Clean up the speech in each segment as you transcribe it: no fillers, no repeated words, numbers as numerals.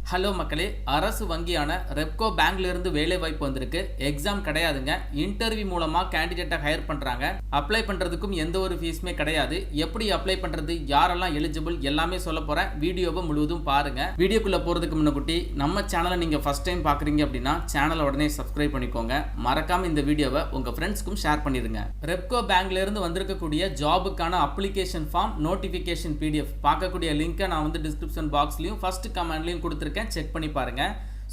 Hello மக்களே, அரசு வங்கியான ரெப்கோ பேங்க்ல இருந்து வேலை வாய்ப்பு வந்திருக்கு. எக்ஸாம் கிடையாதுங்க. இன்டர்வியூ மூலமா கேண்டிடேட்டை ஹையர் பண்றாங்க. அப்ளை பண்றதுக்கும் எந்த ஒரு ஃபீஸுமே கிடையாது. எப்படி அப்ளை பண்றது, யாரெல்லாம் எலிஜிபிள் எல்லாமே சொல்ல போறேன். வீடியோவை முழுவதும் பாருங்க. வீடியோக்குள்ள போறதுக்கு முன்னாடி நம்ம சேனலை நீங்க ஃபர்ஸ்ட் டைம் பாக்குறீங்க அப்படின்னா சேனலை உடனே சப்ஸ்கிரைப் பண்ணிக்கோங்க. மறக்காம இந்த வீடியோவை உங்க ஃப்ரெண்ட்ஸ்க்கும் ஷேர் பண்ணிருங்க. ரெப்கோ பேங்க்ல இருந்து வந்திருக்கக்கூடிய ஜாபுக்கான அப்ளிகேஷன் ஃபார்ம் நோட்டிபிகேஷன் PDF பார்க்கக்கூடிய லிங்கை நான் டிஸ்கிரிப்ஷன் பாக்ஸ்லயும் ஃபர்ஸ்ட் கமெண்ட்லயும் கொடுத்துருக்கேன். செக் பண்ணி பாருங்க.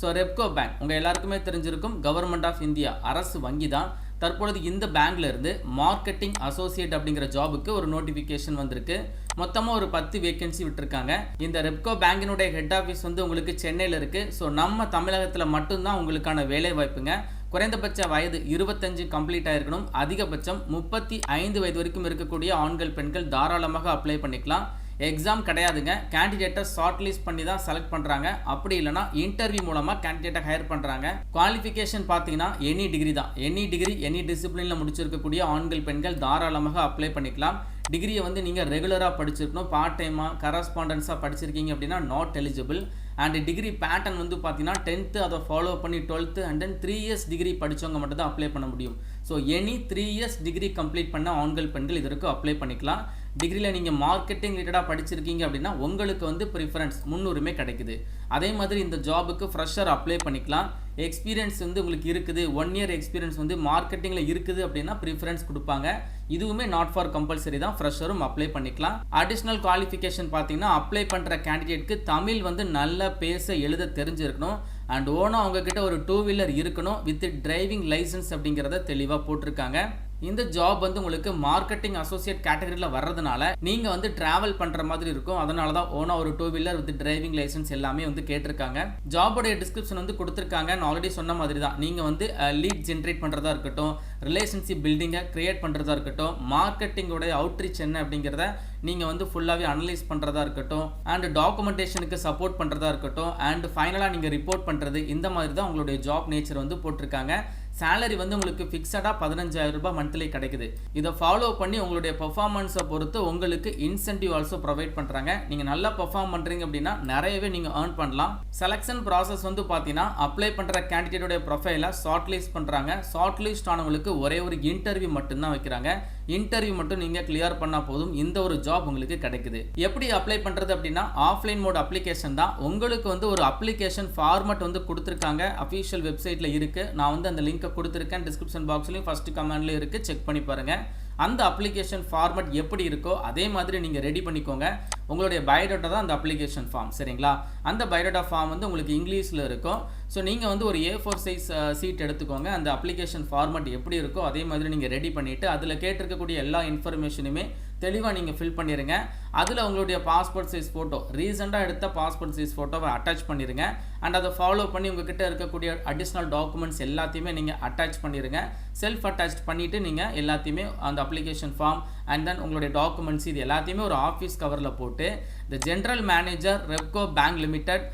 ஸோ ரெப்கோ பேங்க் உங்க எல்லாருக்குமே தெரிஞ்சிருக்கும், கவர்மெண்ட் ஆஃப் இந்தியா அரசு வங்கி தான். தற்பொழுது இந்த பேங்க்ல இருந்து மார்க்கெட்டிங் அசோசியேட் அப்படிங்கிற ஜாபுக்கு ஒரு நோட்டிபிகேஷன் வந்திருக்கு. மொத்தமாக ஒரு 10 வேகன்சி விட்டுருக்காங்க. இந்த ரெப்கோ பேங்கினுடைய ஹெட் ஆஃபீஸ் உங்களுக்கு சென்னையில் இருக்கு. ஸோ நம்ம தமிழகத்தில் மட்டும்தான் உங்களுக்கான வேலை வாய்ப்புங்க. குறைந்தபட்ச வயது 25 கம்ப்ளீட் ஆயிருக்கணும். அதிகபட்சம் 35 வயது வரைக்கும் இருக்கக்கூடிய ஆண்கள் பெண்கள் தாராளமாக அப்ளை பண்ணிக்கலாம். எக்ஸாம் கிடையாதுங்க. கேண்டிடேட்டை ஷார்ட் லிஸ்ட் பண்ணி தான் செலக்ட் பண்ணுறாங்க. அப்படி இல்லைனா இன்டர்வியூ மூலமாக கேண்டிடேட்டை ஹையர் பண்ணுறாங்க. குவாலிஃபிகேஷன் பார்த்தீங்கன்னா எனி டிகிரி தான். எனி டிகிரி எனி டிசிப்ளினில் முடிச்சிருக்கக்கூடிய ஆண்கள் பெண்கள் தாராளமாக அப்ளை பண்ணிக்கலாம். டிகிரியை நீங்கள் ரெகுலராக படிச்சிருக்கணும். பார்ட் டைமாக கரஸ்பாண்டன்ஸாக படிச்சிருக்கீங்க அப்படின்னா not eligible. And degree pattern பார்த்தீங்கன்னா 10th அதை ஃபாலோ பண்ணி 12th and then 3 years degree படித்தவங்க மட்டும் தான் அப்ளை பண்ண முடியும். So any 3 years degree complete பண்ண ஆண்கள் பெண்கள் இதற்கு அப்ளை பண்ணிக்கலாம். டிகிரியில் நீங்கள் மார்க்கெட்டிங் ரிலேட்டடாக படிச்சிருக்கீங்க அப்படின்னா உங்களுக்கு ப்ரிஃபரன்ஸ் முன்னுரிமை கிடைக்குது. அதே மாதிரி இந்த ஜாபுக்கு ஃப்ரெஷர் அப்ளை பண்ணிக்கலாம். எக்ஸ்பீரியன்ஸ் உங்களுக்கு இருக்குது, 1 இயர் எக்ஸ்பீரியன்ஸ் மார்க்கெட்டிங்கில் இருக்குது அப்படின்னா ப்ரிஃபரன்ஸ் கொடுப்பாங்க. இதுவுமே நாட் ஃபார் கம்பல்சரி தான். ஃப்ரெஷரும் அப்ளை பண்ணிக்கலாம். அடிஷ்னல் குவாலிஃபிகேஷன் பார்த்தீங்கன்னா அப்ளை பண்ணுற கேண்டிடேட்க்கு தமிழ் நல்லா பேச எழுத தெரிஞ்சிருக்கணும். அண்ட் ஓனா அவங்கக்கிட்ட ஒரு 2 வீலர் இருக்கணும் வித் டிரைவிங் லைசன்ஸ் அப்படிங்கிறத தெளிவாக போட்டிருக்காங்க. இந்த ஜாப் உங்களுக்கு மார்க்கெட்டிங் அசோசியேட் கேட்டகரியில் வர்றதுனால நீங்கள் டிராவல் பண்ணுற மாதிரி இருக்கும். அதனால தான் ஓனா ஒரு 2 வீலர் வித் டிரைவிங் லைசன்ஸ் எல்லாமே கேட்டிருக்காங்க. ஜாபோடைய டிஸ்கிரிப்ஷன் கொடுத்துருக்காங்க. நான் ஆல்ரெடி சொன்ன மாதிரி தான். நீங்கள் லீட் ஜென்ரேட் பண்ணுறதா இருக்கட்டும், ரிலேஷன்ஷிப் பில்டிங்கை கிரியேட் பண்ணுறதா இருக்கட்டும், மார்க்கெட்டிங்கோடைய அவுட்ரீச் என்ன அப்படிங்கிறத நீங்கள் ஃபுல்லாகவே அனலைஸ் பண்ணுறதா இருக்கட்டும், அண்ட் டாக்குமெண்டேஷனுக்கு சப்போர்ட் பண்ணுறதா இருக்கட்டும், அண்ட் ஃபைனலாக நீங்கள் ரிப்போர்ட் பண்ணுறது, இந்த மாதிரி தான் உங்களுடைய ஜாப் நேச்சர் போட்டிருக்காங்க. சேலரி உங்களுக்கு ஃபிக்ஸடாக 15,000 ரூபாய் மந்த்லி கிடைக்குது. இதை ஃபாலோ பண்ணி உங்களுடைய பெர்ஃபார்மன்ஸை பொறுத்து உங்களுக்கு இன்சென்டிவ் ஆல்சோ ப்ரொவைட் பண்ணுறாங்க. நீங்கள் நல்லா பெர்ஃபார்ம் பண்ணுறீங்க அப்படின்னா நிறையவே நீங்கள் ஏர்ன் பண்ணலாம். செலெக்ஷன் ப்ராசஸ் பார்த்தீங்கன்னா அப்ளை பண்ணுற கேண்டிடேட்டோடைய ப்ரொஃபைலை ஷார்ட் லிஸ்ட் பண்ணுறாங்க. ஷார்ட் லிஸ்ட் ஆனவங்களுக்கு ஒரே ஒரு இன்டர்வியூ மட்டும்தான் வைக்கிறாங்க. இன்டர்வியூ மட்டும் நீங்கள் கிளியர் பண்ணால் போதும், இந்த ஒரு ஜாப் உங்களுக்கு கிடைக்குது. எப்படி அப்ளை பண்ணுறது அப்படின்னா ஆஃப்லைன் மோட் அப்ளிகேஷன் தான். உங்களுக்கு ஒரு அப்ளிகேஷன் ஃபார்மட் கொடுத்துருக்காங்க. அஃபீஷியல் வெப்சைட்டில் இருக்குது. நான் அந்த லிங்க் கொடுத்துருக்கேன். டிஸ்கிரிப்ஷன் பாக்ஸ்லையும் ஃபர்ஸ்ட் கமெண்ட்லையும் இருக்குது. செக் பண்ணி பாருங்கள். அந்த அப்ளிகேஷன் ஃபார்மட் எப்படி இருக்கோ அதே மாதிரி நீங்கள் ரெடி பண்ணிக்கோங்க. உங்களுடைய பயோடேட்டா தான் அந்த அப்ளிகேஷன் ஃபார்ம், சரிங்களா? அந்த பயோடேட்டா ஃபார்ம் உங்களுக்கு இங்கிலீஷில் இருக்கும். ஸோ நீங்கள் ஒரு A4 சைஸ் சீட் எடுத்துக்கோங்க. அந்த அப்ளிகேஷன் ஃபார்மட் எப்படி இருக்கோ அதே மாதிரி நீங்கள் ரெடி பண்ணிவிட்டு அதில் கேட்டிருக்கக்கூடிய எல்லா இன்ஃபர்மேஷனுமே தெளிவாக நீங்கள் ஃபில் பண்ணிடுங்க. அதில் உங்களுடைய பாஸ்போர்ட் சைஸ் ஃபோட்டோ, ரீசெண்டாக எடுத்த பாஸ்போர்ட் சைஸ் ஃபோட்டோவை அட்டாச் பண்ணிடுங்க. அண்ட் அதை ஃபாலோ பண்ணி உங்ககிட்ட இருக்கக்கூடிய அடிஷ்னல் டாக்குமெண்ட்ஸ் எல்லாத்தையுமே நீங்கள் அட்டாச் பண்ணிடுங்க. செல்ஃப் அட்டாச் பண்ணிவிட்டு நீங்கள் எல்லாத்தையுமே அந்த அப்ளிகேஷன் ஃபார்ம் அண்ட் தென் உங்களுடைய டாக்குமெண்ட்ஸ் இது எல்லாத்தையுமே ஒரு ஆஃபீஸ் கவரில் போட்டு the general manager Repco bank limited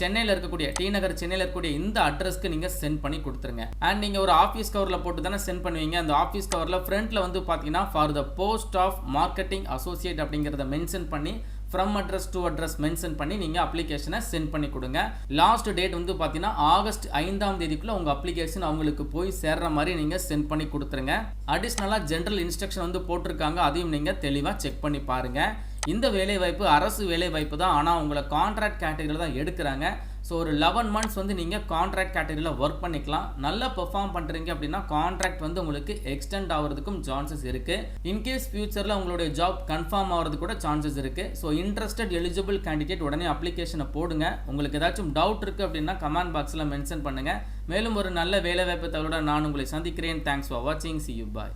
சென்னையில் இருக்கக்கூடிய டி நகர் சென்னையில் இருக்கக்கூடிய இந்த அட்ரஸ்க்கு நீங்கள் சென்ட் பண்ணி கொடுத்துருங்க. அண்ட் நீங்கள் ஒரு ஆஃபீஸ் கவரில் போட்டு தானே சென்ட் பண்ணுவீங்க. அந்த ஆஃபீஸ் கவரில் ஃப்ரண்ட்டில் பார்த்தீங்கன்னா for the post of marketing associate அப்படிங்கிறத மென்ஷன் பண்ணி from address to address mention பண்ணி நீங்கள் அப்ளிகேஷனை சென்ட் பண்ணி கொடுங்க. லாஸ்ட் டேட் பார்த்தீங்கன்னா ஆகஸ்ட் 5ஆம் தேதிக்குள்ளே உங்கள் அப்ளிகேஷன் அவங்களுக்கு போய் சேர்ற மாதிரி நீங்கள் சென்ட் பண்ணி கொடுத்துருங்க. அடிஷ்னலாக ஜென்ரல் இன்ஸ்ட்ரக்ஷன் போட்டிருக்காங்க. அதையும் நீங்கள் தெளிவாக செக் பண்ணி பாருங்கள். இந்த வேலை வாய்ப்பு அரசு வேலை வாய்ப்பு தான். ஆனால் உங்களை கான்ட்ராக்ட் கேட்டகரியில் தான் எடுக்கிறாங்க. ஸோ ஒரு 11 months நீங்கள் கான்ட்ராக்ட் கேட்டகரியில் ஒர்க் பண்ணிக்கலாம். நல்லா பெர்ஃபார்ம் பண்ணுறீங்க அப்படின்னா கான்ட்ராக்ட் உங்களுக்கு எக்ஸ்டெண்ட் ஆகிறதுக்கும் சான்சஸ் இருக்குது. இன்கேஸ் ஃபியூச்சரில் உங்களுடைய ஜாப் கன்ஃபார்ம் ஆகிறது கூட சான்சஸ் இருக்குது. ஸோ இன்ட்ரெஸ்டட் எலிஜிபிள் கேண்டிடேட் உடனே அப்ளிகேஷனை போடுங்க. உங்களுக்கு ஏதாச்சும் டவுட் இருக்குது அப்படின்னா கமெண்ட் பாக்ஸில் மென்ஷன் பண்ணுங்கள். மேலும் ஒரு நல்ல வேலை வாய்ப்பு தவிர நான் உங்களை சந்திக்கிறேன். தேங்க்ஸ் ஃபார் வாட்சிங். See you. Bye.